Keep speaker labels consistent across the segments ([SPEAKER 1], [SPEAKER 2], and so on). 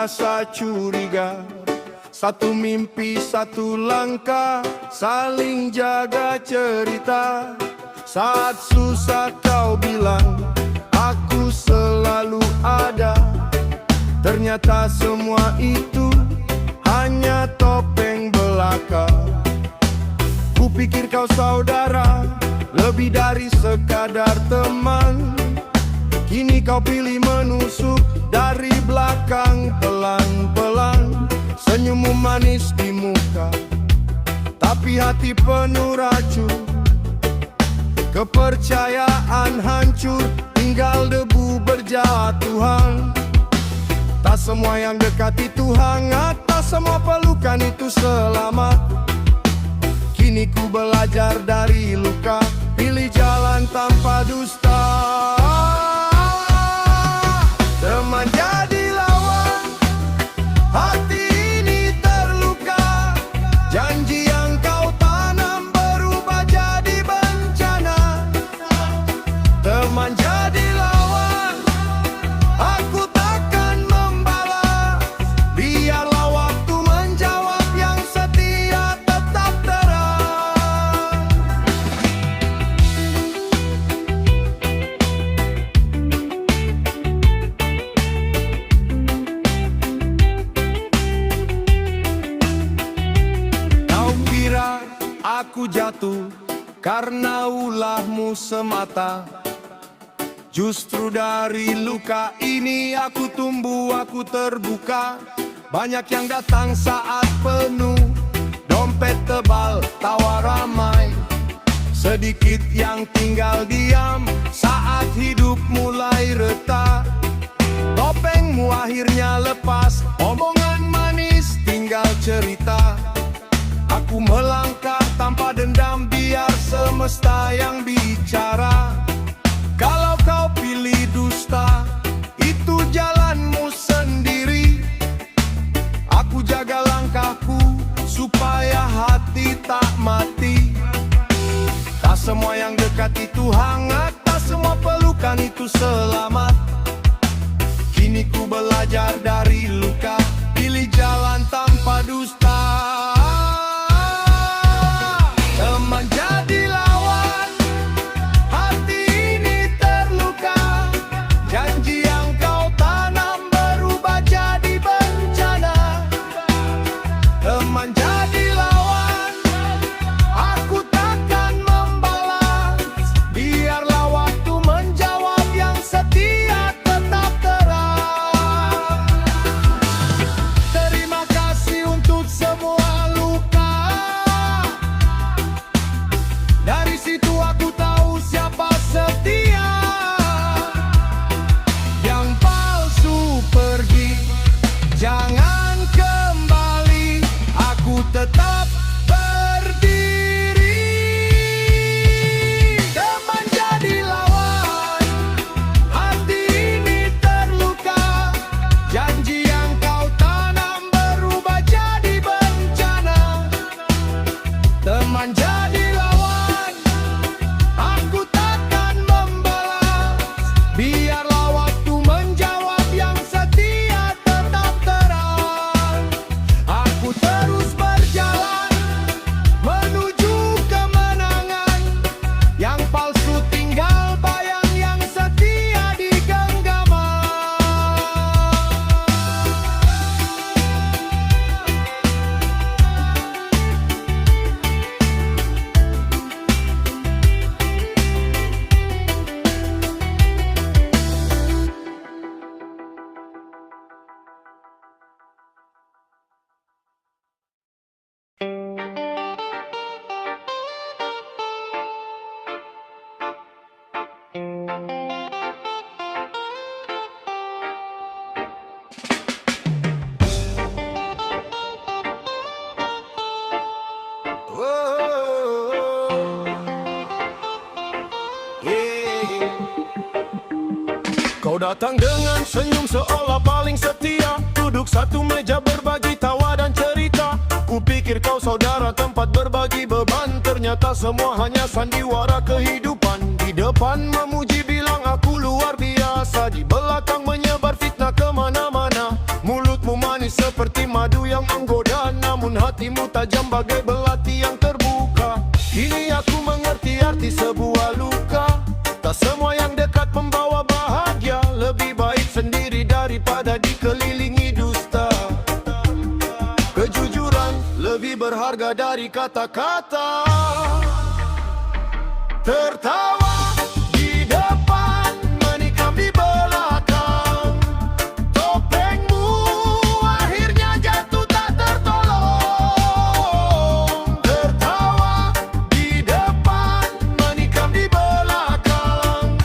[SPEAKER 1] rasa curiga. Satu mimpi, satu langkah, saling jaga cerita. Saat susah kau bilang, aku selalu ada. Ternyata semua itu hanya topeng belaka. Kupikir kau saudara, lebih dari sekadar teman. Kini kau pilih menusuk dari belakang pelan-pelan. Senyummu manis di muka, tapi hati penuh racun. Kepercayaan hancur, tinggal debu berjatuhan. Tak semua yang dekat itu hangat, tak semua pelukan itu selamat. Kini ku belajar dari luka, pilih jalan tanpa dusta. Teman jadi lawan, hati ini terluka. Janji yang kau tanam berubah jadi bencana. Teman jadi lawan, aku takkan membalas. Biarlah waktu menjawab, yang setia tetap terang. Kau kira aku jatuh karena ulahmu semata. Justru dari luka ini aku tumbuh, aku terbuka. Banyak yang datang saat penuh, dompet tebal, tawa ramai. Sedikit yang tinggal diam saat hidup mulai retak. Topengmu akhirnya lepas, omongan manis tinggal cerita. Aku melangkah tanpa dendam, biar semesta yang bicara. Kalau kau pilih dusta, itu jalanmu sendiri. Aku jaga langkahku supaya hati tak mati. Tak semua yang dekat itu hangat, tak semua pelukan itu selamat. Kini ku belajar dari luka, pilih jalan tanpa dusta. Teman jadi lawan, hati ini terluka. Janji yang kau tanam berubah jadi bencana. Teman jadi lawan, aku takkan membalas. Biarlah waktu menjawab, yang setia tetap terang. Terima kasih untuk semua luka. Dari situ aku tahu siapa setia. Yang palsu pergi, jangan kembali. Aku tetap berdiri. Teman jadi lawan, hati ini terluka. Janji yang kau tanam berubah jadi bencana. Teman jadi lawan, aku takkan membalas. Biarlah waktu menjawab, yang setia tetap terang. Aku terus berjalan menuju kemenangan. Yang palsu tinggal bayang, yang setia di genggaman. Kau datang dengan senyum seolah paling setia. Duduk satu meja berbagi tawa dan cerita. Kupikir kau saudara tempat berbagi beban. Ternyata semua hanya sandiwara kehidupan. Di depan memuji bilang aku luar biasa. Di belakang menyebar fitnah kemana-mana. Mulutmu seperti madu yang menggoda, namun hatimu tajam bagai belati yang terbuka. Kini aku mengerti arti sebuah luka. Tak semua yang dekat membawa bahagia. Lebih baik sendiri daripada dikelilingi dusta. Kejujuran lebih berharga dari kata-kata. Tertawa di depan, menikam di belakang. Topengmu akhirnya jatuh tak tertolong. Tertawa di depan, menikam di belakang.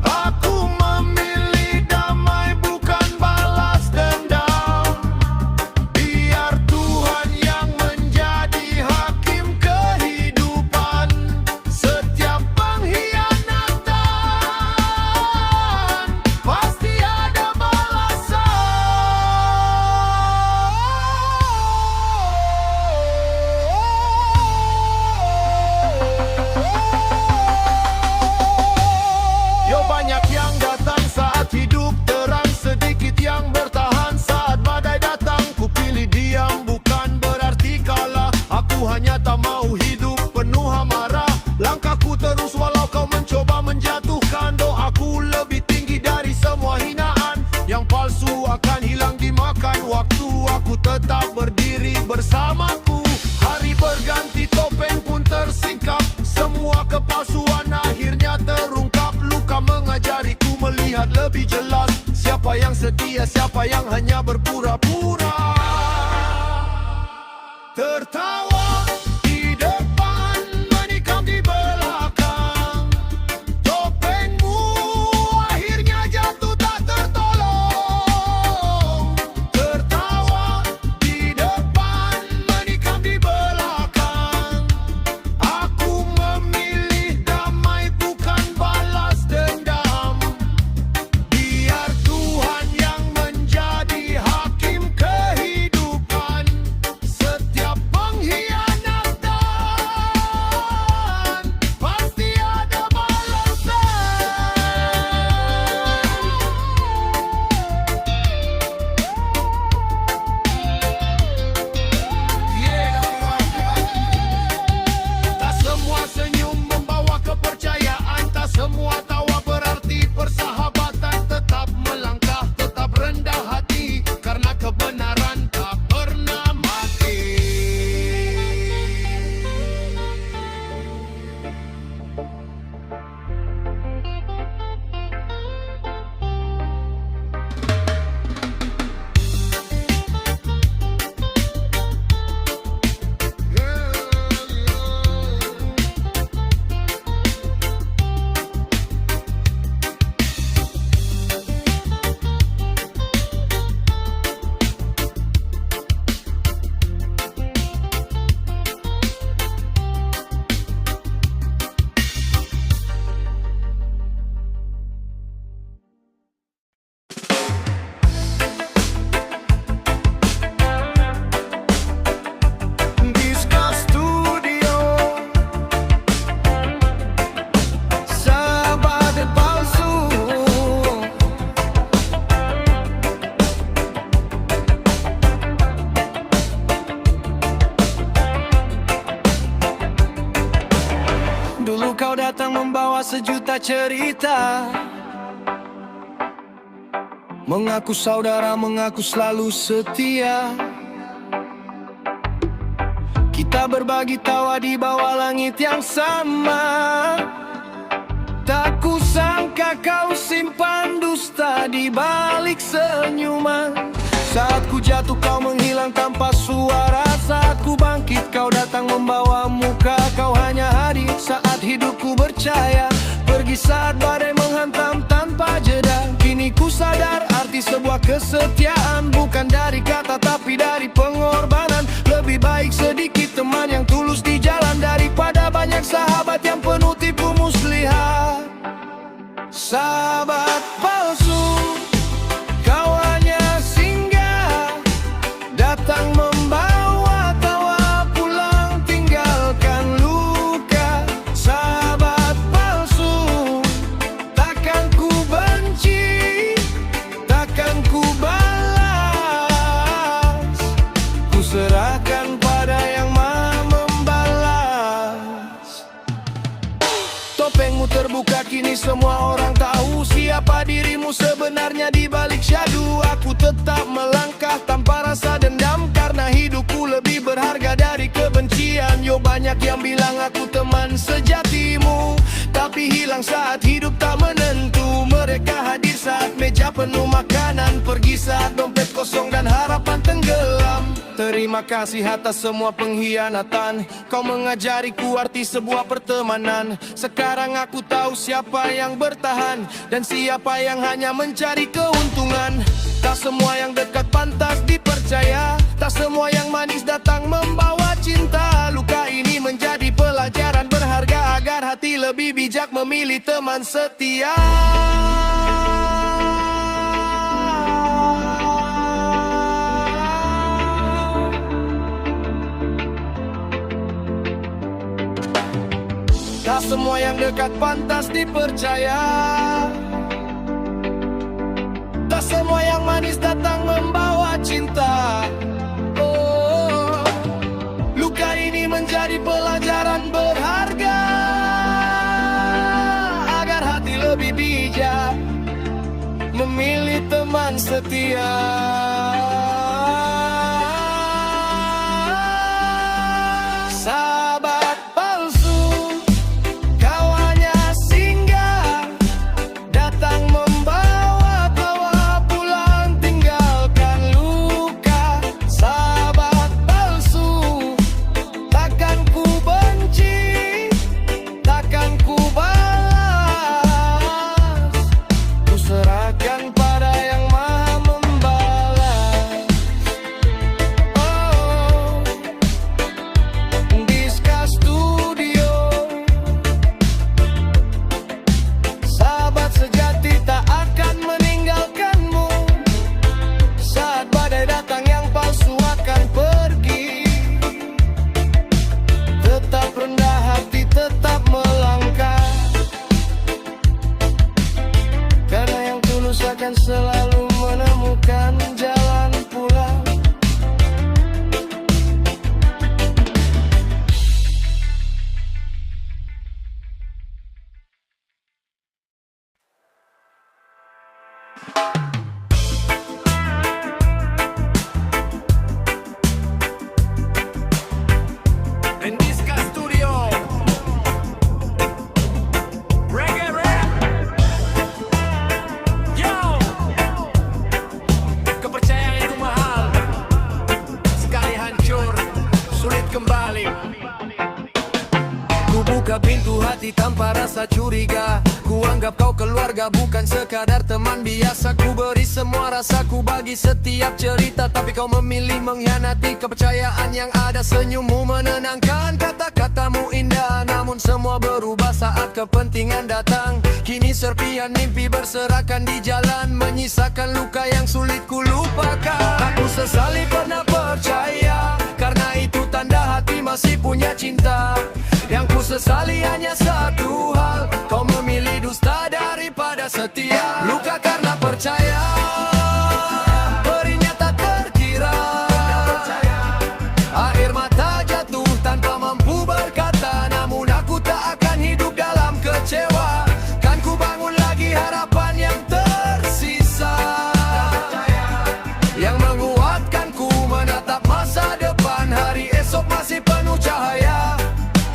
[SPEAKER 1] Aku memilih damai bukan balas dendam. Biar Tuhan yang menjadi hakim kehidupan. Setiap pengkhianatan pasti ada balasan. Yo, banyak yang datang saat hidup terang, sedikit yang bertahan saat badai datang. Ku pilih diam bukan berarti kalah. Aku hanya tak mau hidup penuh amarah. Langkahku terus walau kau mencoba menjatuhkan. Doaku lebih tinggi dari semua hinaan. Yang palsu akan hilang dimakan waktu. Aku tetap berdiri bersamaku. Hari berganti, topeng pun tersingkap. Semua kepalsuan akhirnya terungkap. Luka mengajariku melihat lebih jelas. Siapa yang setia, siapa yang hanya berpura-pura. Tertawa di depan, menikam di belakang. Topengmu akhirnya jatuh tak tertolong. Tertawa di depan, menikam di belakang. Aku memilih damai bukan balas dendam. Biar Tuhan yang menjadi hakim kehidupan. Setiap pengkhianatan pasti ada balasan. Tak semua senyum membawa kepercayaan. Tak semua tawa berarti persahabatan. Tetap melangkah, tetap rendah hati, karena kebenaran tak pernah mati. Diska Studio, sahabat palsu. Dulu kau datang membawa sejuta cerita. Mengaku saudara, mengaku selalu setia. Kita berbagi tawa di bawah langit yang sama. Tak kusangka kau simpan dusta di balik senyuman. Saat ku jatuh kau menghilang tanpa suara. Saat ku bangkit kau datang membawa muka. Kau hanya hadir saat hidupku bercahaya. Pergi saat badai menghantam tanpa jeda. Kini ku sadar arti sebuah kesetiaan. Bukan dari kata tapi dari pengorbanan. Lebih baik sedikit teman yang tulus di jalan daripada banyak sahabat yang penuh tipu muslihat. Sahabat palsu, kau hanya singgah, datang membawa tawa, pulang tinggalkan luka. Sahabat palsu, takkan ku benci, takkan ku balas. serahkan pada yang Maha membalas. Topengmu terbuka, kini semua orang tahu siapa dirimu sebenarnya di balik syadu. Aku tetap melangkah tanpa rasa dendam, karena hidupku lebih berharga dari kebencian. Yo, banyak yang bilang aku teman sejatimu, tapi hilang saat hidup tak menentu. Mereka hadir saat meja penuh makanan, pergi saat dompet kosong dan harapan tenggelam. Terima kasih atas semua pengkhianatan, kau mengajariku arti sebuah pertemanan. Sekarang aku tahu siapa yang bertahan dan siapa yang hanya mencari keuntungan. Tak semua yang dekat pantas dipercaya, tak semua yang manis datang membawa cinta. Luka ini menjadi pelajaran berharga, agar hati lebih bijak memilih teman setia. Tak semua yang dekat pantas dipercaya, tak semua yang manis datang membawa cinta. Oh, luka ini menjadi pelajaran berharga, agar hati lebih bijak memilih teman setia. Sahabat palsu, kau hanya singgah, datang membawa pulang, tinggalkan luka. Sahabat palsu, takkan ku benci, takkan ku balas. Ku serahkan pada yang Maha membalas. Oh, Diska Studio. Sahabat sejati tak akan meninggalkanmu. Saat badai datang yang palsu akan pergi. Tetap rendah hati, tetap melangkah, karena yang tulus akan selalu menemukan jalan pulang. Diska Studio. Reggae rap. Yo, kepercayaan itu mahal, sekali hancur sulit kembali. Ku buka pintu hati tanpa rasa curiga. Ku anggap kau keluarga, bukan sekadar teman biasa. Ku beri semua rasaku bagi setiap cerita, tapi kau memilih mengkhianati kepercayaan yang ada. Senyummu menenangkan, kata-katamu indah, namun semua berubah saat kepentingan datang. Kini serpihan mimpi berserakan di jalan, menyisakan luka yang sulit ku lupakan. Aku sesali pernah percaya, karena itu tanda hati masih punya cinta. Yang ku sesali hanya satu hal, kau memilih dusta daripada setia. Luka karena percaya, perihnya tak terkira. Air mata jatuh tanpa mampu berkata, namun aku tak akan hidup dalam kecewa. Kan ku bangun lagi harapan yang tersisa, yang menguatkanku menatap masa depan. Hari esok masih penuh cahaya.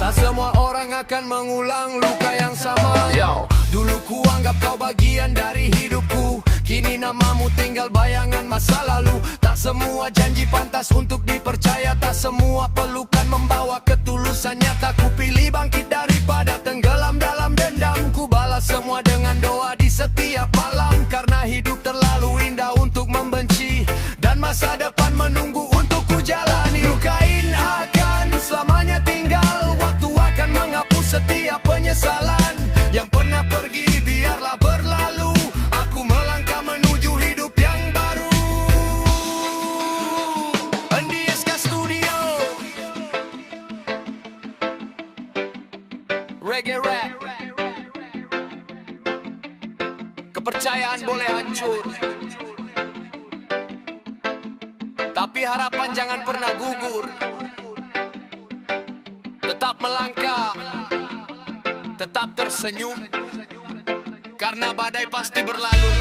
[SPEAKER 1] Tak semua orang akan mengulang luka yang sama. Yo. Dulu ku anggap kau bagian dari hidupku, kini namamu tinggal bayangan masa lalu. Tak semua janji pantas untuk dipercaya, tak semua pelukan membawa ketulusan nyata. Ku pilih bangkit daripada tenggelam dalam dendam. Ku balas semua dengan doa di setiap malam, karena hidup terlalu indah untuk membenci, dan masa depan menunggu untuk ku jalani. Lukain akan selamanya tinggal, waktu akan menghapus setiap penyesalan. Yang pernah pergi biarlah berlalu, aku melangkah menuju hidup yang baru. Diska Studio. Reggae rap. Kepercayaan boleh hancur, tapi
[SPEAKER 2] harapan jangan pernah gugur. Tetap melangkah, tetap tersenyum, karena badai pasti berlalu.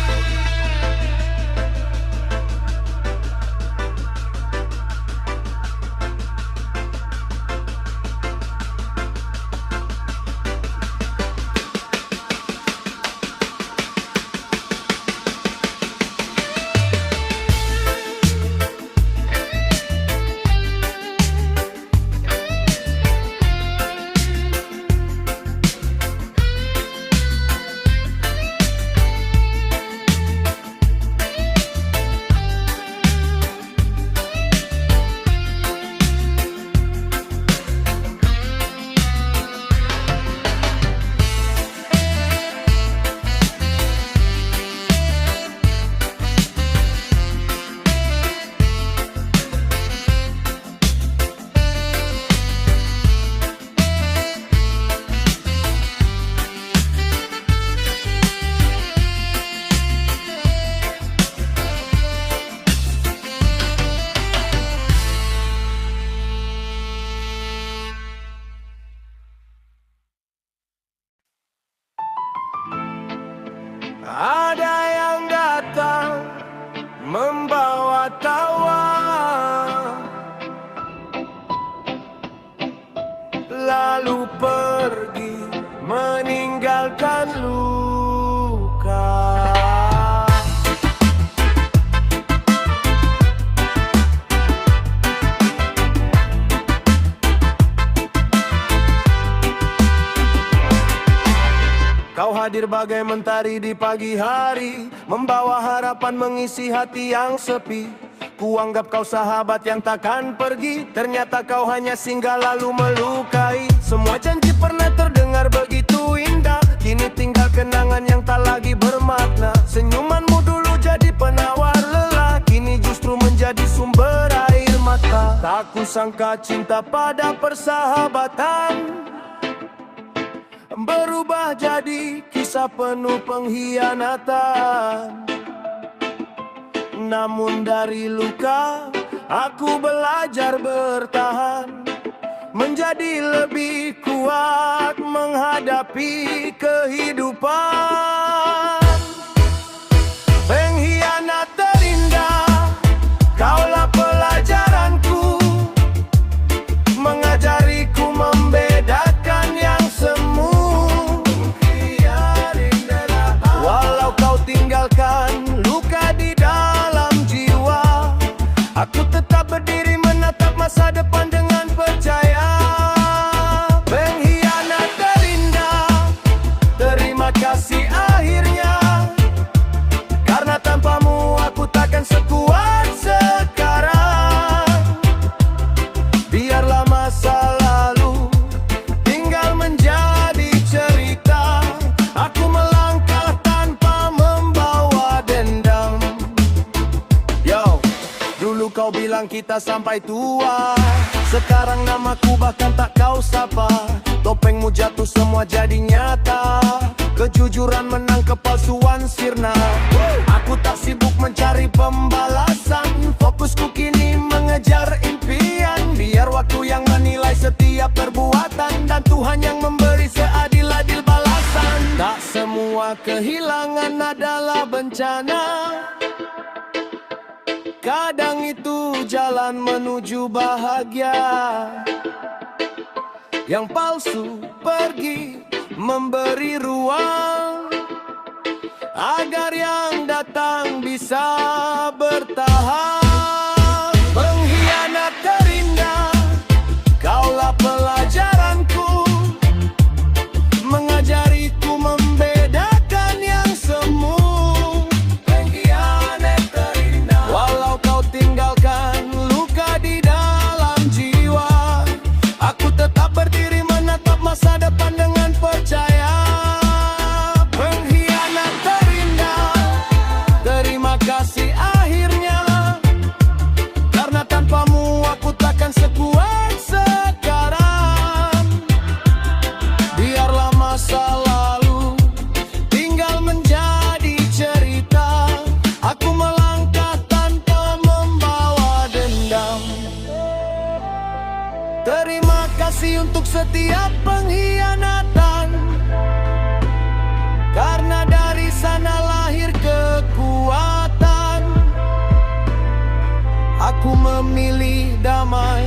[SPEAKER 1] Ada yang datang membawa tawa, lalu pergi meninggalkan luka. Kau hadir bagai mentari di pagi hari, membawa harapan mengisi hati yang sepi. Kuanggap kau sahabat yang takkan pergi, ternyata kau hanya singgah lalu melukai. Semua janji pernah terdengar begitu indah, kini tinggal kenangan yang tak lagi bermakna. Senyumanmu dulu jadi penawar lelah, kini justru menjadi sumber air mata. Tak kusangka cinta pada persahabatan berubah jadi kisah penuh pengkhianatan. Namun dari luka aku belajar bertahan, menjadi lebih kuat menghadapi kehidupan. Pengkhianat terindah, kaulah pelajaranku, mengajariku membedakan yang semu. Tinggalkan luka di dalam jiwa, aku tetap berdiri menatap masa depan dengan percaya. Pengkhianat terindah, terima kasih akhirnya, karena tanpamu aku takkan sekuat sekarang. Biarlah masa lalu tinggal menjadi cerita, aku melangkah tanpa membawa dendam. Yo, dulu kau bilang kita sampai tua, sekarang namaku bahkan tak kau sapa. Topengmu jatuh semua jadi nyata, kejujuran menang kepalsuan sirna. Aku tak sibuk mencari pembalasan, fokusku kini mengejar impian. Biar waktu yang menilai setiap perbuatan, dan Tuhan yang memberi seadil-adil balasan. Tak semua kehilangan adalah bencana, kadang itu jalan menuju bahagia. Yang palsu pergi memberi ruang, agar yang datang bisa bertahan. Pengkhianat terindah, kaulah pelajaranku, mengajariku membedakan yang semu. Pengkhianat terindah, walau kau tinggalkan luka di dalam jiwa, aku tetap berdiri menatap masa depan dengan percaya. Pengkhianat terindah, terima kasih akhirnya, Terima kasih untuk setiap pengkhianatan, karena dari sana lahir kekuatan. Aku memilih damai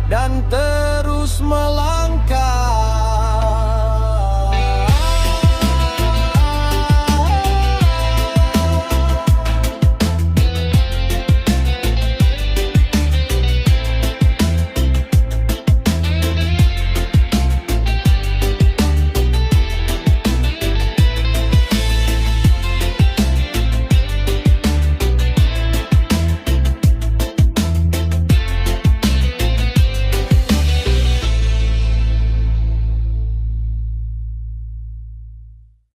[SPEAKER 1] dan terus melawan.